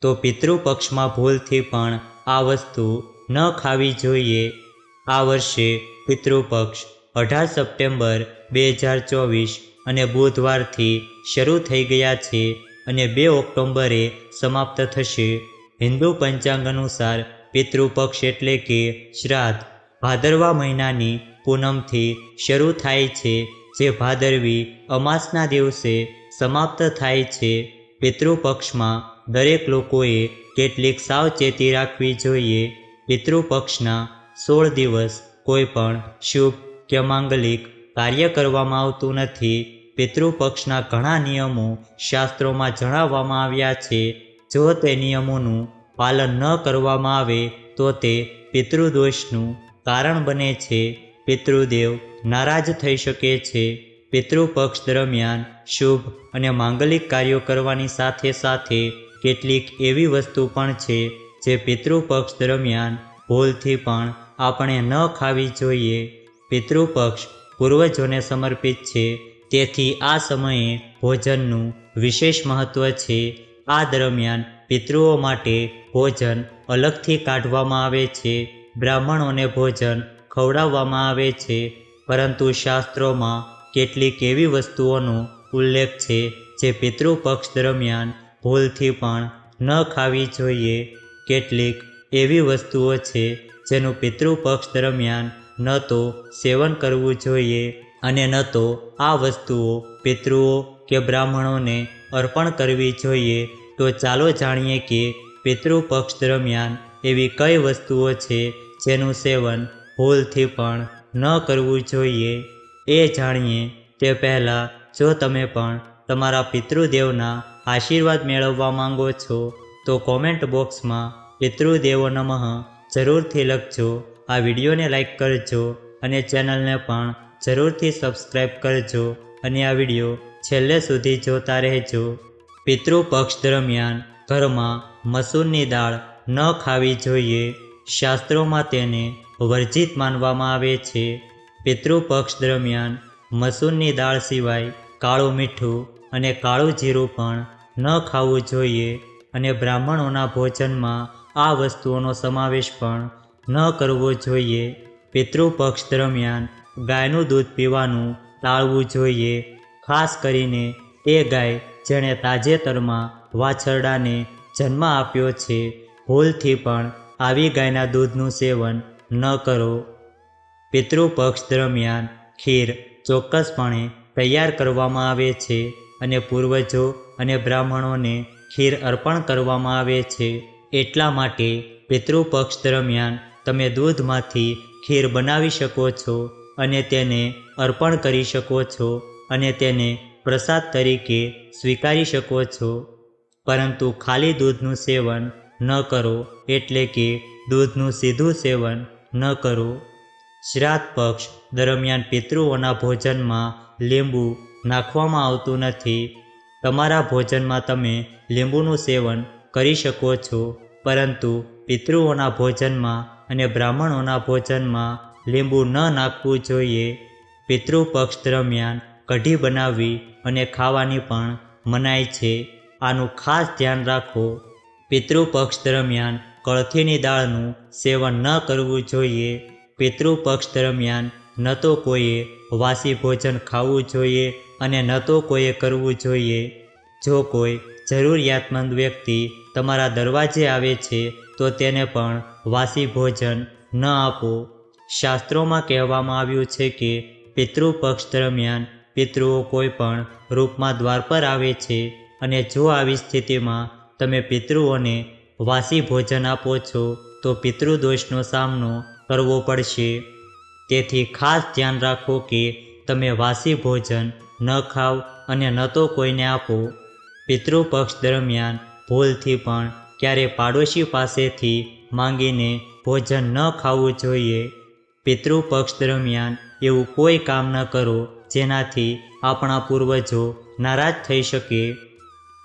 તો પિતૃપક્ષમાં ભૂલથી પણ આ વસ્તુ ન ખાવી જોઈએ। આ વર્ષે પિતૃપક્ષ 18 સપ્ટેમ્બર 2024 અને બુધવારથી શરૂ થઈ ગયા છે અને 2 ઓક્ટોબરે સમાપ્ત થશે। હિન્દુ પંચાંગ અનુસાર પિતૃપક્ષ એટલે કે શ્રાદ્ધ ભાદરવા મહિનાની પૂનમથી શરૂ થાય છે, જે ભાદરવી અમાસના દિવસે સમાપ્ત થાય છે। પિતૃપક્ષમાં દરેક લોકોએ કેટલીક સાવચેતી રાખવી જોઈએ। પિતૃપક્ષના 16 દિવસ કોઈ પણ શુભ કે માંગલિક કાર્ય કરવામાં આવતું નથી। પિતૃપક્ષના ઘણા નિયમો શાસ્ત્રોમાં જણાવવામાં આવ્યા છે। જો તે નિયમોનું પાલન ન કરવામાં આવે તો તે પિતૃદોષનું કારણ બને છે। પિતૃદેવ નારાજ થઈ શકે છે। પિતૃપક્ષ દરમિયાન શુભ અને માંગલિક કાર્યો કરવાની સાથે સાથે કેટલીક એવી વસ્તુ પણ છે જે પિતૃપક્ષ દરમિયાન ભૂલથી પણ આપણે ન ખાવી જોઈએ। પિતૃપક્ષ પૂર્વજોને સમર્પિત છે, તેથી આ સમયે ભોજનનું વિશેષ મહત્વ છે। આ દરમિયાન પિતૃઓ માટે ભોજન અલગથી કાઢવામાં આવે છે। બ્રાહ્મણોને ભોજન ખવડાવવામાં આવે છે, પરંતુ શાસ્ત્રોમાં કેટલીક એવી વસ્તુઓનો ઉલ્લેખ છે જે પિતૃપક્ષ દરમિયાન ભૂલથી પણ ન ખાવી જોઈએ। કેટલીક એવી વસ્તુઓ છે જેનું પિતૃપક્ષ દરમિયાન ન તો સેવન કરવું જોઈએ અને ન તો આ વસ્તુઓ પિતૃઓ કે બ્રાહ્મણોને અર્પણ કરવી જોઈએ। તો ચાલો જાણીએ કે પિતૃપક્ષ દરમિયાન એવી કઈ વસ્તુઓ છે જેનું સેવન ભૂલથી પણ ન કરવું જોઈએ। એ જાણીએ તે પહેલાં જો તમે પણ તમારા પિતૃદેવના આશીર્વાદ મેળવવા માંગો છો તો કોમેન્ટ બોક્સમાં પિતૃદેવો નમઃ જરૂરથી લખજો। આ વિડીયોને લાઈક કરજો અને ચેનલને પણ જરૂરથી સબસ્ક્રાઈબ કરજો અને આ વિડીયો છેલ્લે સુધી જોતા રહેજો। પિતૃપક્ષ દરમિયાન ઘરમાં મસૂરની દાળ ન ખાવી જોઈએ। શાસ્ત્રોમાં તેને વર્જિત માનવામાં આવે છે। પિતૃપક્ષ દરમિયાન મસૂરની દાળ સિવાય કાળું મીઠું અને કાળું જીરું પણ ન ખાવું જોઈએ અને બ્રાહ્મણોના ભોજનમાં આ વસ્તુઓનો સમાવેશ પણ ન કરવો જોઈએ। પિતૃપક્ષ દરમિયાન ગાયનું દૂધ પીવાનું ટાળવું જોઈએ, ખાસ કરીને એ ગાય જેણે તાજેતરમાં વાછરડાને જન્મ આપ્યો છે। ભૂલથી પણ આવી ગાયના દૂધનું સેવન ન કરો। પિતૃપક્ષ દરમિયાન ખીર ચોક્કસપણે તૈયાર કરવામાં આવે છે અને પૂર્વજો અને બ્રાહ્મણોને ખીર અર્પણ કરવામાં આવે છે। એટલા માટે પિતૃપક્ષ દરમિયાન તમે દૂધમાંથી ખીર બનાવી શકો છો અને તેને અર્પણ કરી શકો છો અને તેને પ્રસાદ તરીકે સ્વીકારી શકો છો, પરંતુ ખાલી દૂધનું સેવન ન કરો, એટલે કે દૂધનું સીધું સેવન ન કરો। શ્રાદ્ધ પક્ષ દરમિયાન પિતૃઓના ભોજનમાં લીંબુ નાખવામાં આવતું નથી। તમારા ભોજનમાં તમે લીંબુનું સેવન કરી શકો છો, પરંતુ પિતૃઓના ભોજનમાં અને બ્રાહ્મણોના ભોજનમાં લીંબુ ન નાખવું જોઈએ। પિતૃપક્ષ દરમિયાન કઢી બનાવવી અને ખાવાની પણ મનાઈ છે, આનું ખાસ ધ્યાન રાખો। પિતૃપક્ષ દરમિયાન કળથીની દાળનું સેવન ન કરવું જોઈએ। પિતૃપક્ષ દરમિયાન ન તો કોઈએ વાસી ભોજન ખાવું જોઈએ અને ન તો કોઈએ કરવું જોઈએ। જો કોઈ જરૂરિયાતમંદ વ્યક્તિ તમારા દરવાજે આવે છે તો તેને પણ વાસી ભોજન ન આપો। શાસ્ત્રોમાં કહેવામાં આવ્યું છે કે પિતૃપક્ષ દરમિયાન પિતૃઓ કોઈ પણ રૂપમાં દ્વાર પર આવે છે અને જો આવી સ્થિતિમાં તમે પિતૃઓને વાસી ભોજન આપો છો તો પિતૃદોષનો સામનો કરવો પડશે। તેથી ખાસ ધ્યાન રાખો કે તમે વાસી ભોજન ન ખાવ અને ન તો કોઈને આપો। પિતૃપક્ષ દરમિયાન ભૂલથી પણ ક્યારે પાડોશી પાસેથી માંગીને ભોજન ન ખાવું જોઈએ। પિતૃપક્ષ દરમિયાન એવું કોઈ કામ ન કરો જેનાથી આપણા પૂર્વજો નારાજ થઈ શકે।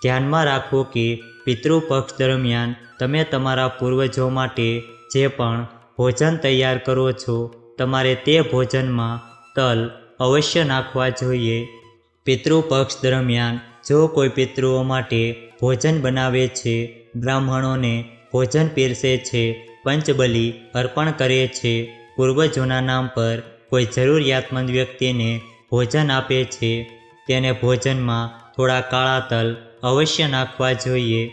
ધ્યાનમાં રાખો કે પિતૃપક્ષ દરમિયાન તમે તમારા પૂર્વજો માટે જે પણ ભોજન તૈયાર કરો છો, તમારે તે ભોજનમાં તલ અવશ્ય નાખવા જોઈએ। પિતૃપક્ષ દરમિયાન જો કોઈ પિતૃઓ માટે ભોજન બનાવે છે બ્રાહ્મણોને ભોજન પીરસે છે, પંચબલિ અર્પણ કરે છે, પૂર્વજોના નામ પર કોઈ જરૂરિયાતમંદ વ્યક્તિને ભોજન આપે છે, તેને ભોજનમાં થોડા કાળા તલ અવશ્ય નાખવા જોઈએ.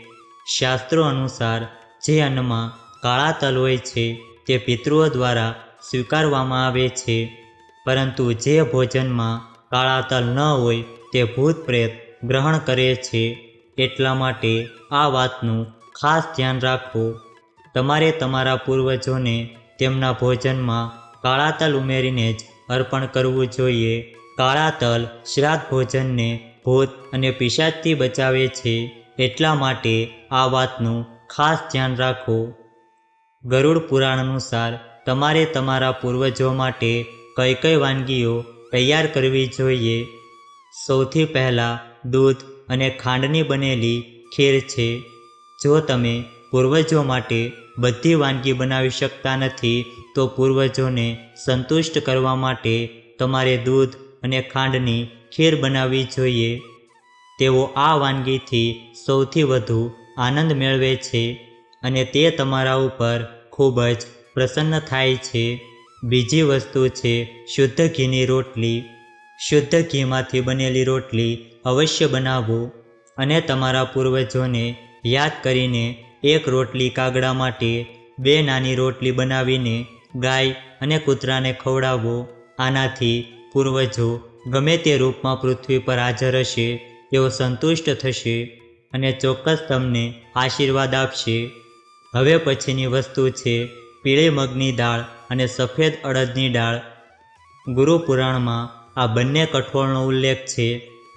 શાસ્ત્રો અનુસાર જે અન્નમાં કાળા તલ હોય છે તે પિતૃઓ દ્વારા સ્વીકારવામાં આવે છે, પરંતુ જે ભોજનમાં કાળા તલ ન હોય તે ભૂત પ્રેત ગ્રહણ કરે છે. એટલા માટે આ વાતનું ખાસ ધ્યાન રાખો. તમારે તમારા પૂર્વજોને તેમના ભોજનમાં કાળા તલ ઉમેરીને જ અર્પણ કરવું જોઈએ. કાળા તલ શ્રાદ્ધ ભોજનને ભૂત અને પિશાચથી બચાવે છે, એટલા માટે આ વાતનું ખાસ ધ્યાન રાખો. ગરુડ પુરાણ અનુસાર તમારે તમારા પૂર્વજો માટે કઈ કઈ વાનગીઓ તૈયાર કરવી જોઈએ. સૌથી પહેલાં દૂધ અને ખાંડની બનેલી ખીર છે. જો તમે પૂર્વજો માટે બધી વાનગી બનાવી શકતા નથી તો પૂર્વજોને સંતુષ્ટ કરવા માટે તમારે દૂધ અને ખાંડની ખીર બનાવવી જોઈએ. તેઓ આ વાનગીથી સૌથી વધુ આનંદ મેળવે છે અને તે તમારા ઉપર ખૂબ જ પ્રસન્ન થાય છે. બીજી વસ્તુ છે શુદ્ધ ઘીની રોટલી. શુદ્ધ ઘીમાંથી બનેલી રોટલી અવશ્ય બનાવો અને તમારા પૂર્વજોને યાદ કરીને એક રોટલી કાગડા માટે 2 નાની રોટલી બનાવીને ગાય અને કૂતરાને ખવડાવો. આનાથી પૂર્વજો ગમે તે રૂપમાં પૃથ્વી પર હાજર હશે તેઓ સંતુષ્ટ થશે અને ચોક્કસ તમને આશીર્વાદ આપશે. હવે પછીની વસ્તુ છે પીળી મગની દાળ અને સફેદ અડદની દાળ. ગુરુ પુરાણમાં આ બંને કઠોળનો ઉલ્લેખ છે,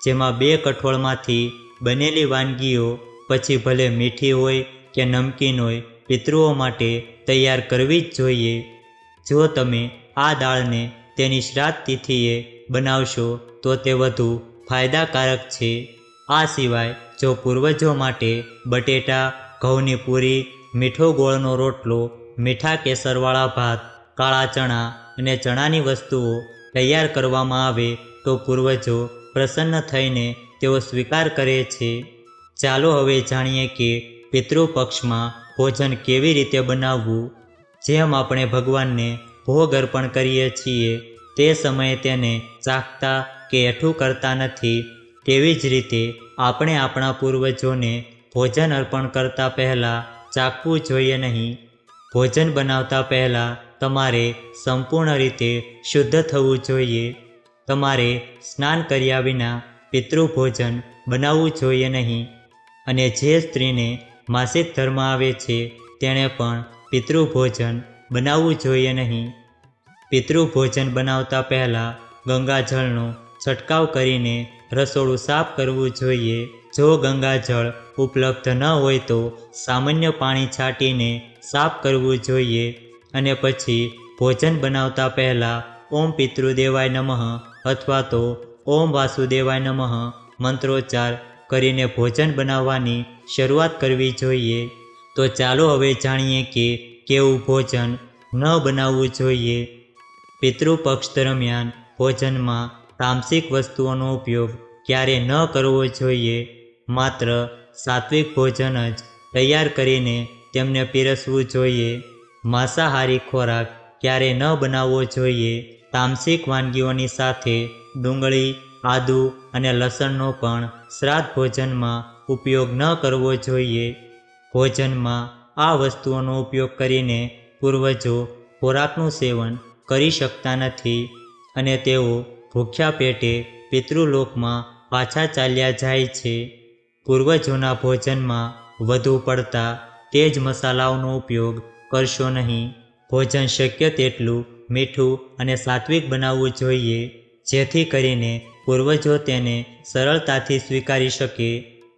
જેમાં 2 કઠોળમાંથી બનેલી વાનગીઓ પછી ભલે મીઠી હોય કે નમકીન હોય પિતૃઓ માટે તૈયાર કરવી જ જોઈએ. જો તમે આ દાળને તેની શ્રાદ્ધ તિથિએ બનાવશો તો તે વધુ ફાયદાકારક છે. આ સિવાય જો પૂર્વજો માટે બટેટા, ઘઉંની પૂરી, મીઠો ગોળનો રોટલો, મીઠા કેસરવાળા ભાત, કાળા ચણા અને ચણાની વસ્તુઓ તૈયાર કરવામાં આવે તો પૂર્વજો પ્રસન્ન થઈને તેઓ સ્વીકાર કરે છે. ચાલો હવે જાણીએ કે પિતૃપક્ષમાં ભોજન કેવી રીતે બનાવવું. જેમ આપણે ભગવાનને ભોગ અર્પણ કરીએ છીએ તે સમયે તેને ચાખતા કે એઠું કરતા નથી, તેવી જ રીતે આપણે આપણા પૂર્વજોને ભોજન અર્પણ કરતા પહેલાં ચાખવું જોઈએ નહીં. ભોજન બનાવતા પહેલાં તમારે સંપૂર્ણ રીતે શુદ્ધ થવું જોઈએ. તમારે સ્નાન કર્યા વિના પિતૃભોજન બનાવવું જોઈએ નહીં. અને જે સ્ત્રીને માસિક ધર્મ આવે છે તેણે પણ પિતૃભોજન બનાવવું જોઈએ નહીં. પિતૃભોજન બનાવતા પહેલાં ગંગાજળનો છંટકાવ કરીને રસોડું સાફ કરવું જોઈએ. જો ગંગાજળ ઉપલબ્ધ ન હોય તો સામાન્ય પાણી છાંટીને સાફ કરવું જોઈએ અને પછી ભોજન બનાવતા પહેલાં ઓમ પિતૃદેવાય નમઃ અથવા તો ઓમ વાસુદેવાય નમઃ મંત્રોચ્ચાર કરીને ભોજન બનાવવાની શરૂઆત કરવી જોઈએ. તો ચાલો હવે જાણીએ કે કેવું ભોજન ન બનાવવું જોઈએ. પિતૃપક્ષ દરમિયાન ભોજનમાં તામસિક વસ્તુઓનો ઉપયોગ ક્યારે ન કરવો જોઈએ. માત્ર સાત્વિક ભોજન જ તૈયાર કરીને તેમને પીરસવું જોઈએ. માંસાહારી ખોરાક ક્યારે ન બનાવવો જોઈએ. તામસિક વાનગીઓની સાથે ડુંગળી, આદુ અને લસણનો પણ શ્રાદ્ધ ભોજનમાં ઉપયોગ ન કરવો જોઈએ. ભોજનમાં આ વસ્તુઓનો ઉપયોગ કરીને પૂર્વજો ખોરાકનું સેવન કરી શકતા નથી અને તેઓ ભૂખ્યા પેટે પિતૃલોકમાં પાછા ચાલ્યા જાય છે. પૂર્વજોના ભોજનમાં વધુ પડતા તેજ મસાલાઓનો ઉપયોગ કરશો નહીં. ભોજન શક્ય તેટલું મીઠું અને સાત્વિક બનાવવું જોઈએ, જેથી કરીને પૂર્વજો તેને સરળતાથી સ્વીકારી શકે.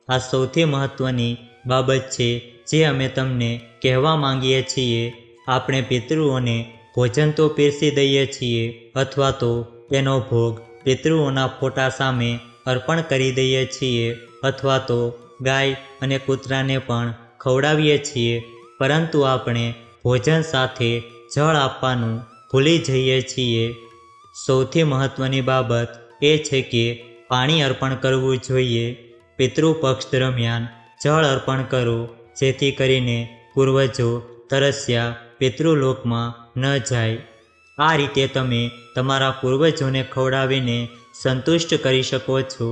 આ સૌથી મહત્ત્વની બાબત છે જે અમે તમને કહેવા માંગીએ છીએ. આપણે પિતૃઓને ભોજન તો પીરસી દઈએ છીએ અથવા તો તેનો ભોગ પિતૃઓના ફોટા સામે અર્પણ કરી દઈએ છીએ અથવા તો ગાય અને કૂતરાને પણ ખવડાવીએ છીએ, પરંતુ આપણે ભોજન સાથે જળ આપવાનું ભૂલી જઈએ છીએ. સૌથી મહત્ત્વની બાબત એ છે કે પાણી અર્પણ કરવું જોઈએ. પિતૃપક્ષ દરમિયાન જળ અર્પણ કરો જેથી કરીને પૂર્વજો તરસ્યા પિતૃલોકમાં ન જાય. આ રીતે તમે તમારા પૂર્વજોને ખવડાવીને સંતુષ્ટ કરી શકો છો.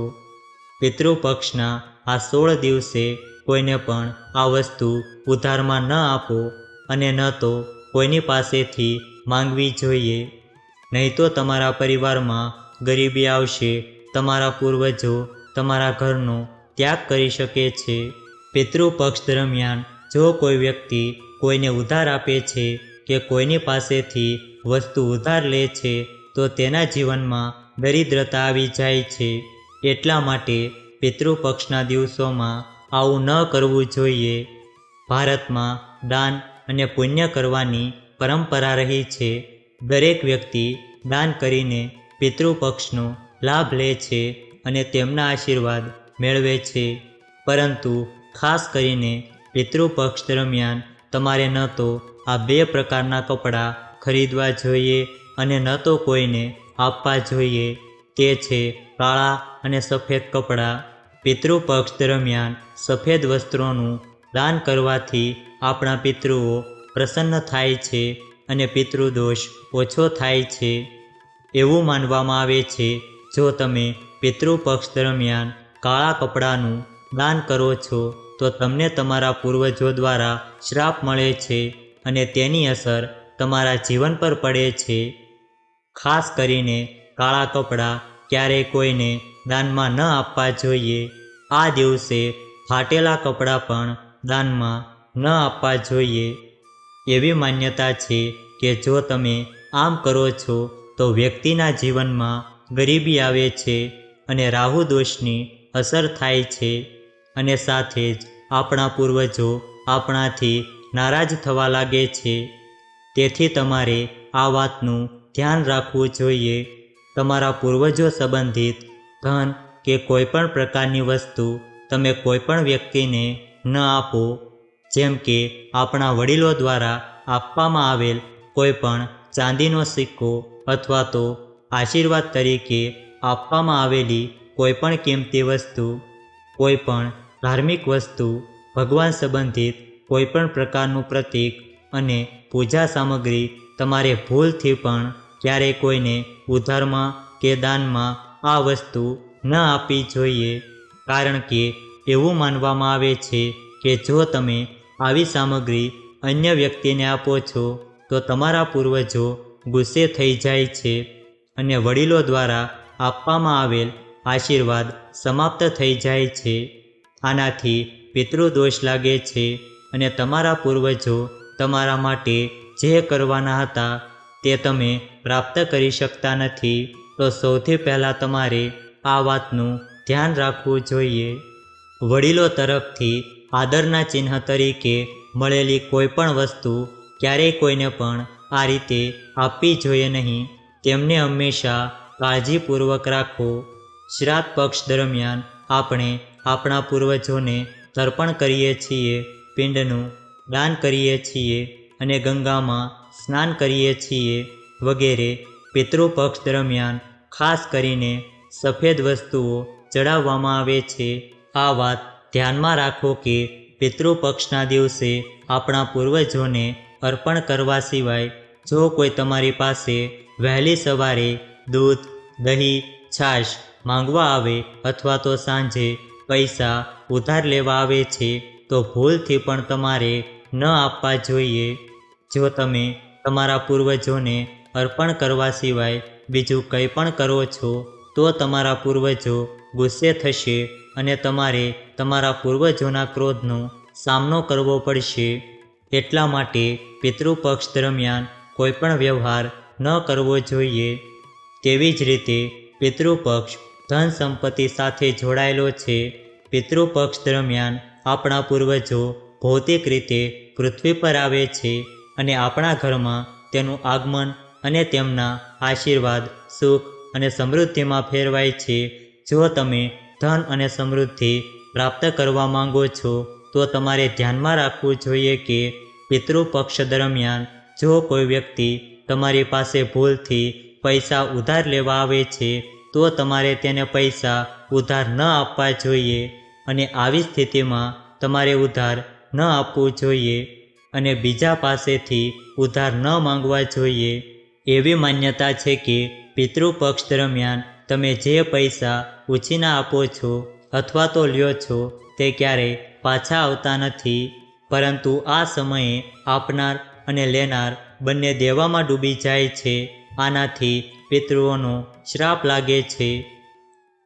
પિતૃપક્ષના આ 16 દિવસે કોઈને પણ આ વસ્તુ ઉધારમાં ન આપો અને ન તો કોઈની પાસેથી માંગવી જોઈએ, નહીં તો તમારા પરિવારમાં ગરીબી આવશે. તમારા પૂર્વજો તમારા ઘરનો ત્યાગ કરી શકે છે. પિતૃપક્ષ દરમિયાન જો કોઈ વ્યક્તિ કોઈને ઉધાર આપે છે કે કોઈની પાસેથી વસ્તુ ઉધાર લે છે તો તેના જીવનમાં દરિદ્રતા આવી જાય છે. એટલા માટે પિતૃપક્ષના દિવસોમાં આવું ન કરવું જોઈએ. ભારતમાં દાન અને પુણ્ય કરવાની પરંપરા રહી છે. દરેક વ્યક્તિ દાન કરીને પિતૃપક્ષનો લાભ લે છે અને તેમના આશીર્વાદ મેળવે છે. પરંતુ ખાસ કરીને પિતૃપક્ષ દરમિયાન તમારે ન તો આ 2 પ્રકારના કપડાં ખરીદવા જોઈએ અને ન તો કોઈને આપવા જોઈએ. તે છે કાળા અને સફેદ કપડાં. પિતૃપક્ષ દરમિયાન સફેદ વસ્ત્રોનું દાન કરવાથી આપણા પિતૃઓ પ્રસન્ન થાય છે અને પિતૃદોષ ઓછો થાય છે. એવું માનવામાં આવે છે જો તમે પિતૃપક્ષ દરમિયાન કાળા કપડાનું દાન કરો છો તો તમને તમારા પૂર્વજો દ્વારા શ્રાપ મળે છે અને તેની અસર તમારા જીવન પર પડે છે. ખાસ કરીને કાળા કપડાં ક્યારેય કોઈને દાનમાં ન આપવા જોઈએ. આ દિવસે ફાટેલા કપડાં પણ દાનમાં ન આપવા જોઈએ. એવી માન્યતા છે કે જો તમે આમ કરો છો તો વ્યક્તિના જીવનમાં ગરીબી આવે છે અને રાહુ દોષની અસર થાય છે અને સાથે જ આપણા પૂર્વજો આપણાથી નારાજ થવા લાગે છે. તેથી તમારે આ વાતનું ધ્યાન રાખવું જોઈએ. તમારા પૂર્વજો સંબંધિત ધન કે કોઈપણ પ્રકારની વસ્તુ તમે કોઈપણ વ્યક્તિને ન આપો. જેમ કે આપણા વડીલો દ્વારા આપવામાં આવેલ કોઈ પણ ચાંદીનો સિક્કો અથવા તો આશીર્વાદ તરીકે આપવામાં આવેલી કોઈપણ કિંમતી વસ્તુ, કોઈપણ ધાર્મિક વસ્તુ, ભગવાન સંબંધિત કોઈપણ પ્રકારનું પ્રતીક અને પૂજા સામગ્રી તમારે ભૂલથી પણ ક્યારેય કોઈને ઉધારમાં કે દાનમાં આ વસ્તુ ન આપવી જોઈએ. કારણ કે એવું માનવામાં આવે છે કે જો તમે આવી સામગ્રી અન્ય વ્યક્તિને આપો છો તો તમારા પૂર્વજો ગુસ્સે થઈ જાય છે અને વડીલો દ્વારા આપવામાં આવેલ આશીર્વાદ સમાપ્ત થઈ જાય છે. આનાથી પિતૃદોષ લાગે છે અને તમારા પૂર્વજો તમારા માટે જે કરવાના હતા તે તમે પ્રાપ્ત કરી શકતા નથી. તો સૌથી પહેલાં તમારે આ વાતનું ધ્યાન રાખવું જોઈએ. વડીલો તરફથી આદરના ચિહ્ન તરીકે મળેલી કોઈ પણ વસ્તુ ક્યારેય કોઈને પણ આ રીતે આપવી જોઈએ નહીં. તેમને હંમેશા કાળજીપૂર્વક રાખો. શ્રાદ્ધ પક્ષ દરમિયાન આપણે આપણા પૂર્વજોને તર્પણ કરીએ છીએ, પિંડનું દાન કરીએ છીએ અને ગંગામાં સ્નાન કરીએ છીએ વગેરે. પિતૃપક્ષ દરમિયાન ખાસ કરીને સફેદ વસ્તુઓ ચડાવવામાં આવે છે. આ વાત ધ્યાનમાં રાખો કે પિતૃપક્ષના દિવસે આપણા પૂર્વજોને અર્પણ કરવા સિવાય જો કોઈ તમારી પાસે વહેલી સવારે દૂધ, દહીં, છાશ માંગવા આવે અથવા તો સાંજે પૈસા ઉધાર લેવા આવે છે તો ભૂલથી પણ તમારે ન આપવા જોઈએ. જો તમે તમારા પૂર્વજોને અર્પણ કરવા સિવાય બીજું કંઈ પણ કરો છો તો તમારા પૂર્વજો ગુસ્સે થશે અને તમારે તમારા પૂર્વજોના ક્રોધનો સામનો કરવો પડશે. એટલા માટે પિતૃપક્ષ દરમિયાન કોઈ પણ વ્યવહાર ન કરવો જોઈએ. તેવી જ રીતે પિતૃપક્ષ ધન સંપત્તિ સાથે જોડાયેલો છે. પિતૃપક્ષ દરમિયાન આપણા પૂર્વજો ભૌતિક રીતે પૃથ્વી પર આવે છે અને આપણા ઘરમાં તેનું આગમન અને તેમના આશીર્વાદ સુખ અને સમૃદ્ધિમાં ફેરવાય છે. જો તમે ધન અને સમૃદ્ધિ પ્રાપ્ત કરવા માંગો છો તો તમારે ધ્યાનમાં રાખવું જોઈએ કે પિતૃપક્ષ દરમિયાન જો કોઈ વ્યક્તિ તમારી પાસે ભૂલથી પૈસા ઉધાર લેવા આવે છે તો તમારે તેને પૈસા ઉધાર ન આપવા જોઈએ અને આવી સ્થિતિમાં તમારે ઉધાર ન આપવું જોઈએ અને બીજા પાસેથી ઉધાર ન માંગવા જોઈએ. એવી માન્યતા છે કે પિતૃપક્ષ દરમિયાન તમે જે પૈસા ઉછીના આપો છો અથવા તો લ્યો છો તે ક્યારેય પાછા આવતા નથી, પરંતુ આ સમયે આપનાર અને લેનાર બંને દેવામાં ડૂબી જાય છે. આનાથી પિતૃઓનો શ્રાપ લાગે છે.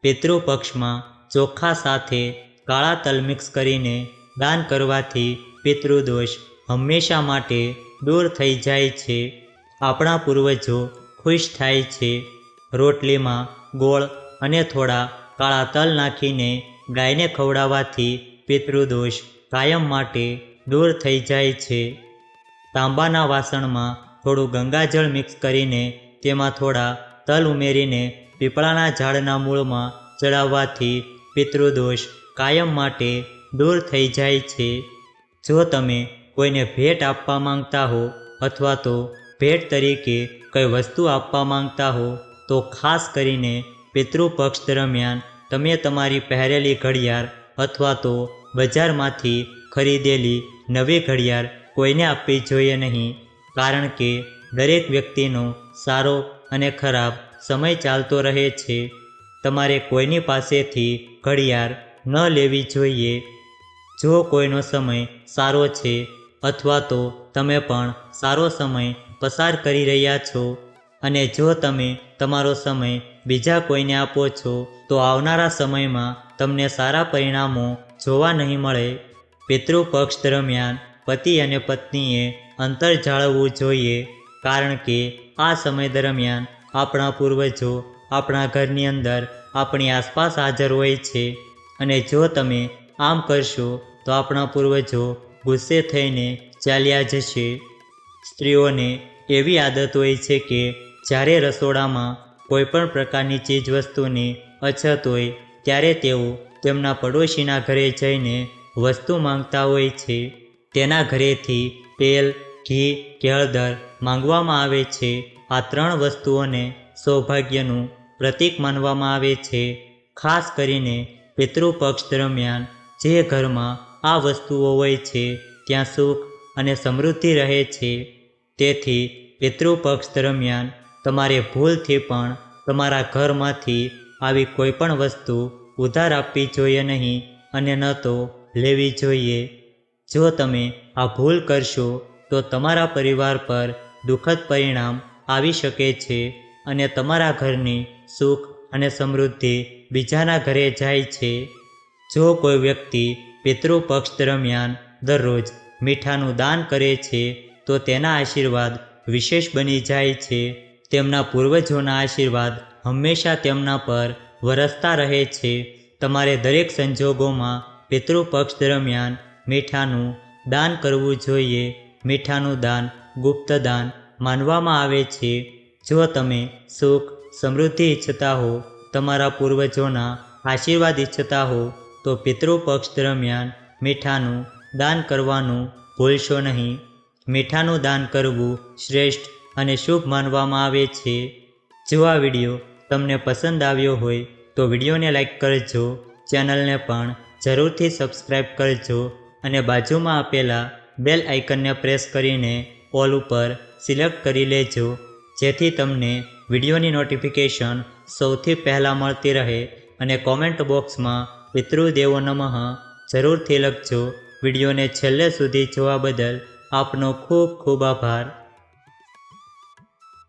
પિતૃપક્ષમાં ચોખા સાથે કાળા તલ મિક્સ કરીને દાન કરવાથી પિતૃદોષ હંમેશા માટે દૂર થઈ જાય છે. આપણા પૂર્વજો ખુશ થાય છે. રોટલીમાં ગોળ અને થોડા કાળા તલ નાખીને ગાયને ખવડાવવાથી પિતૃદોષ કાયમ માટે દૂર થઈ જાય છે. તાંબાના વાસણમાં થોડું ગંગાજળ મિક્સ કરીને તેમાં થોડા તલ ઉમેરીને પીપળાના ઝાડના મૂળમાં ચડાવવાથી પિતૃદોષ કાયમ માટે દૂર થઈ જાય છે. જો તમે કોઈને ભેટ આપવા માંગતા હો અથવા તો ભેટ તરીકે કઈ વસ્તુ આપવા માંગતા હો તો ખાસ કરીને પિતૃપક્ષ દરમિયાન તમે તમારી પહેરેલી ઘડિયાળ અથવા તો બજારમાંથી ખરીદેલી નવી ઘડિયાળ કોઈને આપવી જોઈએ નહીં, કારણ કે દરેક વ્યક્તિનો સારો અને ખરાબ સમય ચાલતો રહે છે. તમારે કોઈની પાસેથી ઘડિયાળ ન લેવી જોઈએ. જો કોઈનો સમય સારો છે અથવા તો તમે પણ સારો સમય પસાર કરી રહ્યા છો અને જો તમે તમારો સમય બીજા કોઈને આપો છો તો આવનારા સમયમાં તમને સારા પરિણામો જોવા નહીં મળે. પિતૃપક્ષ દરમિયાન પતિ અને પત્નીએ અંતર જાળવવું જોઈએ, કારણ કે આ સમય દરમિયાન આપણા પૂર્વજો આપણા ઘરની અંદર આપણી આસપાસ હાજર હોય છે અને જો તમે આમ કરશો તો આપણા પૂર્વજો ગુસ્સે થઈને ચાલ્યા જશે. સ્ત્રીઓને એવી આદત હોય છે કે જ્યારે રસોડામાં કોઈ પણ પ્રકારની ચીજવસ્તુની અછત હોય ત્યારે તેઓ તેમના પડોશીના ઘરે જઈને વસ્તુ માંગતા હોય છે. તેના ઘરેથી તેલ, ઘી કે હળદર માંગવામાં આવે છે. આ 3 વસ્તુઓને સૌભાગ્યનું પ્રતીક માનવામાં આવે છે. ખાસ કરીને પિતૃપક્ષ દરમિયાન જે ઘરમાં આ વસ્તુઓ હોય છે ત્યાં સુખ અને સમૃદ્ધિ રહે છે. તેથી પિતૃપક્ષ દરમિયાન તમારે ભૂલથી પણ તમારા ઘરમાંથી આવી કોઈ પણ વસ્તુ ઉધાર આપવી જોઈએ નહીં અને ન તો લેવી જોઈએ. જો તમે આ ભૂલ કરશો તો તમારા પરિવાર પર દુઃખદ પરિણામ આવી શકે છે અને તમારા ઘરની સુખ અને સમૃદ્ધિ બીજાના ઘરે જાય છે. જો કોઈ વ્યક્તિ પિતૃપક્ષ દરમિયાન દરરોજ મીઠાનું દાન કરે છે તો તેના આશીર્વાદ વિશેષ બની જાય છે. તેમના પૂર્વજોના આશીર્વાદ હંમેશા તેમના પર વરસતા રહે છે. તમારે દરેક સંજોગોમાં પિતૃપક્ષ દરમિયાન મીઠાનું દાન કરવું જોઈએ. મીઠાનું દાન ગુપ્ત દાન માનવામાં આવે છે. જો તમે સુખ સમૃદ્ધિ ઈચ્છતા હો, તમારા પૂર્વજોના આશીર્વાદ ઈચ્છતા હો તો પિતૃપક્ષ દરમિયાન મીઠાનું દાન કરવાનું ભૂલશો નહીં. મીઠાનું દાન કરવું શ્રેષ્ઠ અને શુભ માનવામાં આવે છે. જો આ વિડીયો તમને પસંદ આવ્યો હોય તો વિડીયોને લાઈક કરજો, ચેનલને પણ જરૂરથી સબસ્ક્રાઈબ કરજો અને બાજુમાં આપેલા બેલ આઇકનને પ્રેસ કરીને ઓલ ઉપર સિલેક્ટ કરી લેજો, જેથી તમને વિડીયોની નોટિફિકેશન સૌથી પહેલાં મળતી રહે. અને કોમેન્ટ બોક્સમાં પિતૃદેવો નમઃ જરૂરથી લખજો. વિડીયોને છેલ્લે સુધી જોવા બદલ આપનો ખૂબ ખૂબ આભાર.